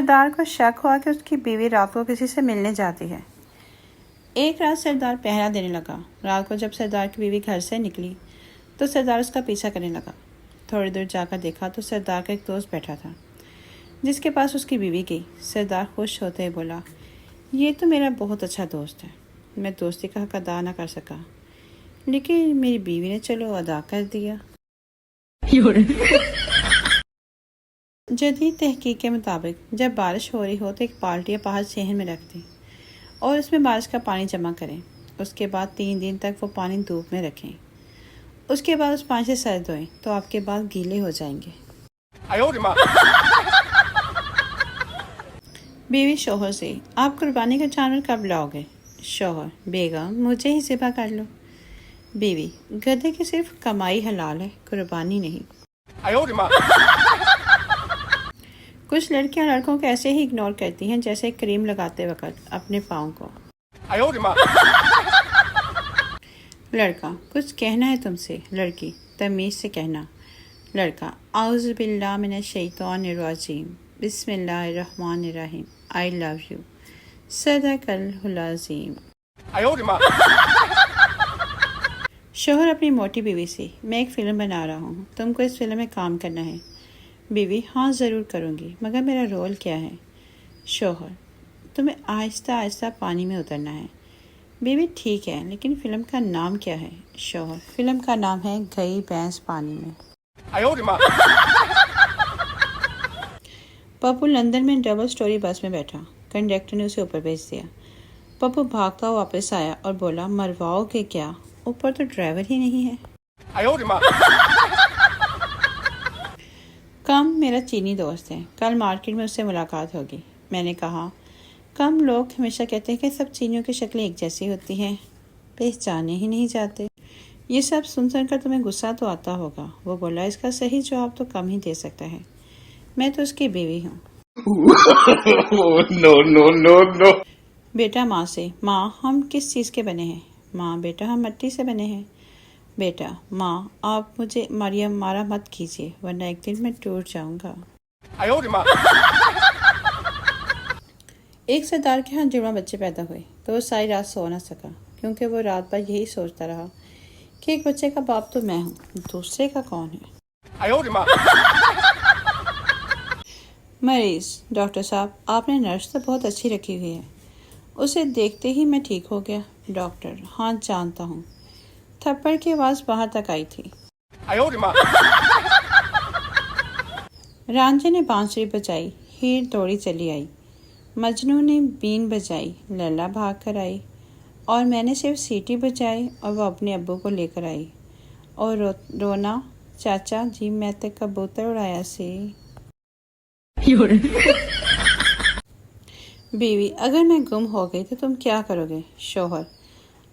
سردار کو شک ہوا کہ اس کی بیوی رات کو کسی سے ملنے جاتی ہے۔ ایک رات سردار پہرا دینے لگا۔ رات کو جب سردار کی بیوی گھر سے نکلی تو سردار اس کا پیچھا کرنے لگا۔ تھوڑی دور جا کر دیکھا تو سردار کا ایک دوست بیٹھا تھا جس کے پاس اس کی بیوی گئی۔ سردار خوش ہوتے ہوئے بولا، یہ تو میرا بہت اچھا دوست ہے، میں دوستی کا حق ادا نہ کر سکا، لیکن میری بیوی نے چلو ادا کر دیا۔ جدید تحقیق کے مطابق جب بارش ہو رہی ہو تو ایک بالٹی یا پہاڑ صحن میں رکھ دیں اور اس میں بارش کا پانی جمع کریں۔ اس کے بعد 3 دن تک وہ پانی دھوپ میں رکھیں۔ اس کے بعد اس پانی سے سر دھوئیں تو آپ کے بال گیلے ہو جائیں گے۔ بیوی شوہر سے، آپ قربانی کا جانور کب لاؤ گے؟ شوہر، بیگم مجھے ہی ذبح کر لو۔ بیوی، گدھے کی صرف کمائی حلال ہے، قربانی نہیں۔ کچھ لڑکیاں لڑکوں کو ایسے ہی اگنور کرتی ہیں جیسے کریم لگاتے وقت اپنے پاؤں کو۔ لڑکا، کچھ کہنا ہے تم سے؟ لڑکی، تمیز سے کہنا۔ لڑکا، اعوذ باللہ من الشیطان الرجیم، بسم اللہ الرحمن الرحیم، I love you، صدق اللہ العظیم۔ شوہر اپنی موٹی بیوی سے، میں ایک فلم بنا رہا ہوں، تم کو اس فلم میں کام کرنا ہے۔ بیوی، ہاں ضرور کروں گی، مگر میرا رول کیا ہے؟ شوہر، تمہیں آہستہ آہستہ پانی میں اترنا ہے۔ بیوی، ٹھیک ہے، لیکن فلم کا نام کیا ہے؟ شوہر، فلم کا نام ہے گئی بھینس پانی میں۔ پپو لندن میں ڈبل سٹوری بس میں بیٹھا، کنڈکٹر نے اسے اوپر بھیج دیا۔ پپو بھاگتا ہوا واپس آیا اور بولا، مرواؤ گے کیا؟ اوپر تو ڈرائیور ہی نہیں ہے۔ کم میرا چینی دوست ہے، کل مارکیٹ میں اس سے ملاقات ہوگی۔ میں نے کہا، کم لوگ ہمیشہ کہتے ہیں کہ سب چینیوں کی شکلیں ایک جیسی ہوتی ہیں، پہچانے ہی نہیں جاتے۔ یہ سب سن کر تمہیں غصہ تو آتا ہوگا۔ وہ بولا، اس کا صحیح جواب تو کم ہی دے سکتا ہے، میں تو اس کی بیوی ہوں۔ No. بیٹا ماں سے، ماں ہم کس چیز کے بنے ہیں؟ ماں، بیٹا ہم مٹی سے بنے ہیں۔ بیٹا، ماں آپ مجھے مارا مت کیجیے ورنہ ایک دن میں ٹوٹ جاؤں گا۔ ایک سردار کے ہاں جڑواں بچے پیدا ہوئے تو وہ ساری رات سو نہ سکا، کیونکہ وہ رات بھر یہی سوچتا رہا کہ ایک بچے کا باپ تو میں ہوں، دوسرے کا کون ہے؟ مریض، ڈاکٹر صاحب آپ نے نرس تو بہت اچھی رکھی ہوئی ہے، اسے دیکھتے ہی میں ٹھیک ہو گیا۔ ڈاکٹر، ہاں جانتا ہوں۔ تھپڑ کی آواز باہر تک آئی تھی۔ رانجھے نے بانسری بجائی، ہیر دوڑی چلی آئی، مجنوں نے بین بجائی، لیلا بھاگ کر آئی، اور میں نے صرف سیٹی بجائی اور وہ اپنے ابو کو لے کر آئی، اور رونا، چاچا جی میں تو کبوتر اڑایا سی۔ بیوی، اگر میں گم ہو گئی تو تم کیا کرو گے؟ شوہر،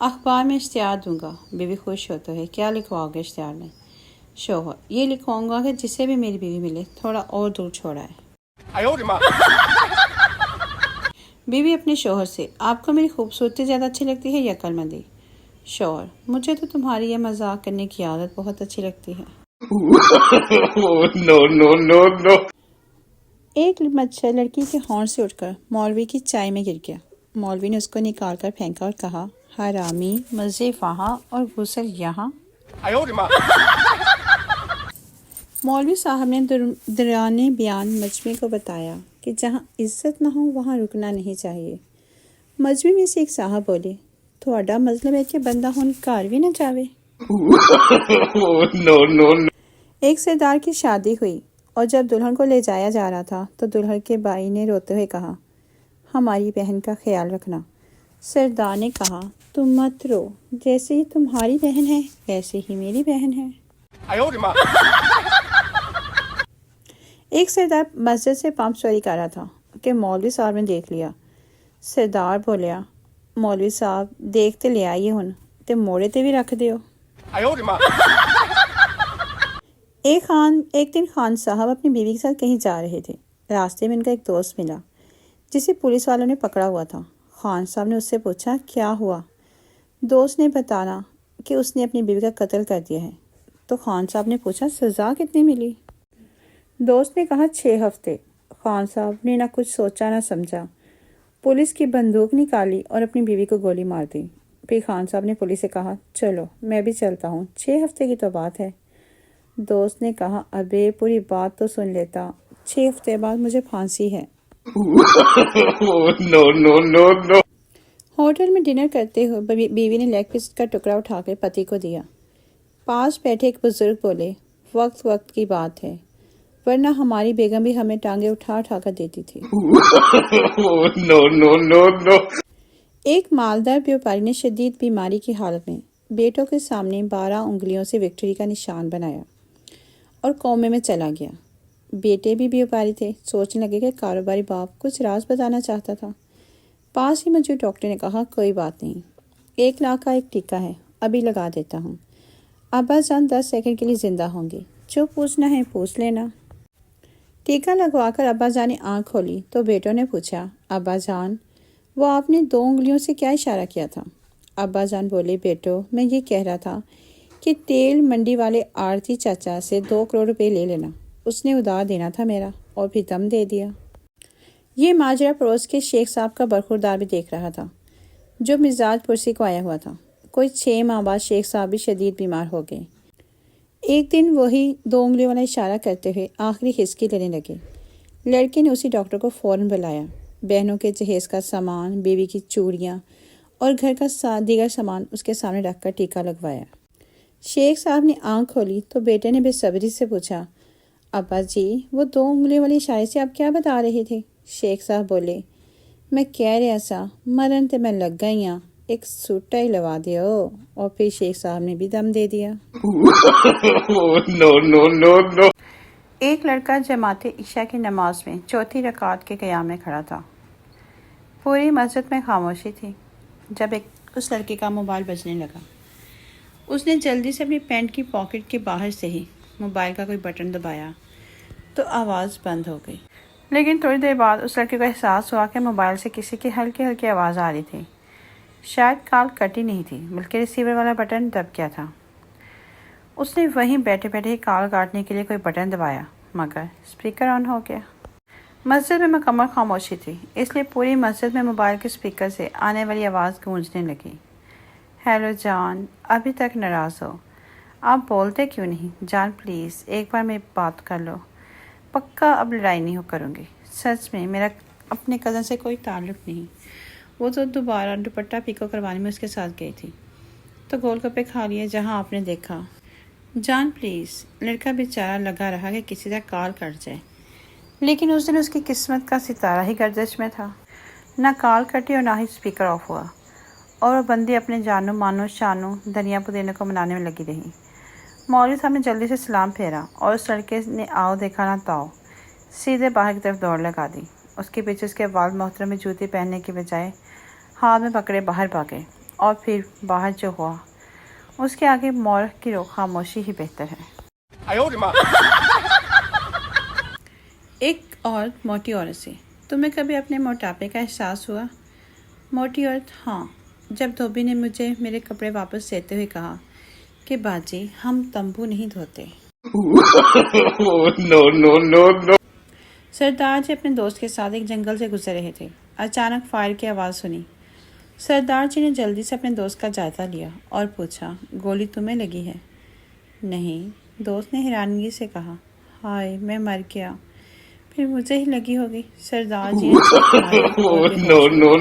اخبار میں اشتہار دوں گا۔ بیوی خوش ہوتا ہے، کیا لکھواؤ گے اشتہار میں؟ شوہر، یہ لکھواؤں گا کہ جسے بھی میری بیوی ملے تھوڑا اور دور چھوڑا ہے۔ بیوی اپنے شوہر سے، آپ کو میری خوبصورتی زیادہ اچھی لگتی ہے یا عقل مندی؟ شوہر، مجھے تو تمہاری یہ مذاق کرنے کی عادت بہت اچھی لگتی ہے۔ No. ایک مچھر لڑکی کے ہونٹ سے اٹھ کر مولوی کی چائے میں گر گیا۔ مولوی نے اس کو نکال کر پھینکا اور کہا، حرامی، مزے وہاں اور غسل یہاں۔ مولوی صاحب نے دوران بیان مجمع کو بتایا کہ جہاں عزت نہ ہو وہاں رکنا نہیں چاہیے۔ مجمع میں سے ایک صاحب بولے، تھوڑا مطلب ہے کہ بندہ ہن گھر بھی نہ جاوے۔ No. ایک سردار کی شادی ہوئی اور جب دلہن کو لے جایا جا رہا تھا تو دلہن کے بھائی نے روتے ہوئے کہا، ہماری بہن کا خیال رکھنا۔ سردار نے کہا، تم مت رو، جیسے ہی تمہاری بہن ہے ویسے ہی میری بہن ہے۔ ایک سردار مسجد سے پمپ چوری کر رہا تھا کہ مولوی صاحب نے دیکھ لیا۔ سردار بولیا، مولوی صاحب دیکھتے لے آئیے ہن تے موڑے تے بھی رکھ دیو۔ ایک دن خان صاحب اپنی بیوی کے ساتھ کہیں جا رہے تھے۔ راستے میں ان کا ایک دوست ملا جسے پولیس والوں نے پکڑا ہوا تھا۔ خان صاحب نے اس سے پوچھا، کیا ہوا؟ دوست نے بتانا کہ اس نے اپنی بیوی کا قتل کر دیا ہے۔ تو خان صاحب نے پوچھا، سزا کتنی ملی؟ دوست نے کہا، 6 ہفتے۔ خان صاحب نے نہ کچھ سوچا نہ سمجھا، پولیس کی بندوق نکالی اور اپنی بیوی کو گولی مار دی۔ پھر خان صاحب نے پولیس سے کہا، چلو میں بھی چلتا ہوں، 6 ہفتے کی تو بات ہے۔ دوست نے کہا، ابے پوری بات تو سن لیتا، 6 ہفتے بعد مجھے پھانسی ہے۔ ہوٹل میں ڈنر کرتے ہوئے بیوی نے لیگ پیس کا ٹکڑا اٹھا کر پتی کو دیا۔ پاس بیٹھے ایک بزرگ بولے، وقت وقت کی بات ہے، ورنہ ہماری بیگم بھی ہمیں ٹانگیں اٹھا اٹھا کر دیتی تھی۔ ایک مالدار بیوپاری نے شدید بیماری کی حالت میں بیٹوں کے سامنے 12 انگلیوں سے وکٹری کا نشان بنایا اور کومے میں چلا گیا۔ بیٹے بھی بیوپاری تھے، سوچنے لگے کہ کاروباری باپ کچھ راز بتانا چاہتا تھا۔ پاس ہی موجود ڈاکٹر نے کہا، کوئی بات نہیں، 1 لاکھ کا ایک ٹیکہ ہے، ابھی لگا دیتا ہوں، ابا جان 10 سیکنڈ کے لیے زندہ ہوں گے، جو پوچھنا ہے پوچھ لینا۔ ٹیکہ لگوا کر ابا جان نے آنکھ کھولی تو بیٹوں نے پوچھا، ابا جان وہ آپ نے 2 انگلیوں سے کیا اشارہ کیا تھا؟ ابا جان بولے، بیٹو میں یہ کہہ رہا تھا کہ تیل منڈی والے آرتی چاچا سے 2 کروڑ روپے لے لینا، اس نے ادھار دینا تھا میرا، اور پھر دم دے دیا۔ یہ ماجرا پڑوس کے شیخ صاحب کا برخوردار بھی دیکھ رہا تھا، جو مزاج پرسی کو آیا ہوا تھا۔ کوئی 6 ماہ بعد شیخ صاحب بھی شدید بیمار ہو گئے۔ ایک دن وہی 2 انگلیوں والا اشارہ کرتے ہوئے آخری ہسکی لینے لگے۔ لڑکے نے اسی ڈاکٹر کو فوراً بلایا، بہنوں کے جہیز کا سامان، بیوی کی چوڑیاں اور گھر کا دیگر سامان اس کے سامنے رکھ کر ٹیکہ لگوایا۔ شیخ صاحب نے آنکھ کھولی تو بیٹے نے بے صبری سے پوچھا، ابا جی وہ 2 انگلیوں والے اشارے سے آپ کیا بتا رہے تھے؟ شیخ صاحب بولے، میں کہہ رہا سا مرن تے میں لگ گئی ہاں، ایک سوٹا ہی لوا دیو، اور پھر شیخ صاحب نے بھی دم دے دیا۔ ایک لڑکا جماعت عشاء کی نماز میں 4تھی رکعت کے قیام میں کھڑا تھا۔ پوری مسجد میں خاموشی تھی۔ جب اس لڑکے کا موبائل بجنے لگا، اس نے جلدی سے اپنی پینٹ کی پاکٹ کے باہر سے ہی موبائل کا کوئی بٹن دبایا تو آواز بند ہو گئی۔ لیکن تھوڑی دیر بعد اس لڑکے کو احساس ہوا کہ موبائل سے کسی کی ہلکی ہلکی آواز آ رہی تھی۔ شاید کال کٹی نہیں تھی بلکہ ریسیور والا بٹن دب گیا تھا۔ اس نے وہیں بیٹھے بیٹھے ہی کال کاٹنے کے لیے کوئی بٹن دبایا، مگر اسپیکر آن ہو گیا۔ مسجد میں مکمل خاموشی تھی، اس لیے پوری مسجد میں موبائل کے اسپیکر سے آنے والی آواز گونجنے لگی، ہیلو جان، ابھی تک ناراض ہو؟ آپ بولتے کیوں نہیں؟ جان پلیز ایک بار میری بات کر لو، پکا اب لڑائی نہیں کروں گی۔ سچ میں میرا اپنے کزن سے کوئی تعلق نہیں، وہ تو دوبارہ دوپٹہ پیکو کروانے میں اس کے ساتھ گئی تھی تو گول گپے کھا لیے جہاں آپ نے دیکھا۔ جان پلیز۔ لڑکا بیچارہ لگا رہا کہ کسی طرح کال کٹ جائے، لیکن اس دن اس کی قسمت کا ستارہ ہی گردش میں تھا، نہ کال کٹی اور نہ ہی اسپیکر آف ہوا، اور وہ بندی اپنے جانو مانو شانو دنیا پودینے کو منانے میں لگی رہی۔ مولوی صاحب نے جلدی سے سلام پھیرا اور اس لڑکے نے آؤ دیکھا نہ تاؤ، سیدھے باہر کی طرف دوڑ لگا دی۔ اس کے پیچھے اس کے والد محترم میں جوتے پہننے کے بجائے ہاتھ میں پکڑے باہر بھاگے، اور پھر باہر جو ہوا اس کے آگے مورخ کی خاموشی ہی بہتر ہے۔ ایک عورت موٹی عورت سے، تمہیں کبھی اپنے موٹاپے کا احساس ہوا؟ موٹی عورت، ہاں، جب دھوبی نے مجھے میرے کپڑے واپس دیتے ہوئے کہا کہ باجی ہم تمبو نہیں دھوتے۔ سردار جی اپنے دوست کے ساتھ ایک جنگل سے گزر رہے تھے، اچانک فائر کی آواز سنی۔ سردار جی نے جلدی سے اپنے دوست کا جائزہ لیا اور پوچھا، گولی تمہیں لگی ہے؟ نہیں، دوست نے حیرانگی سے کہا، ہائے میں مر گیا، پھر مجھے ہی لگی ہوگی۔ سردار جی نے چیخ ماری اور بے ہوش ہو گئے۔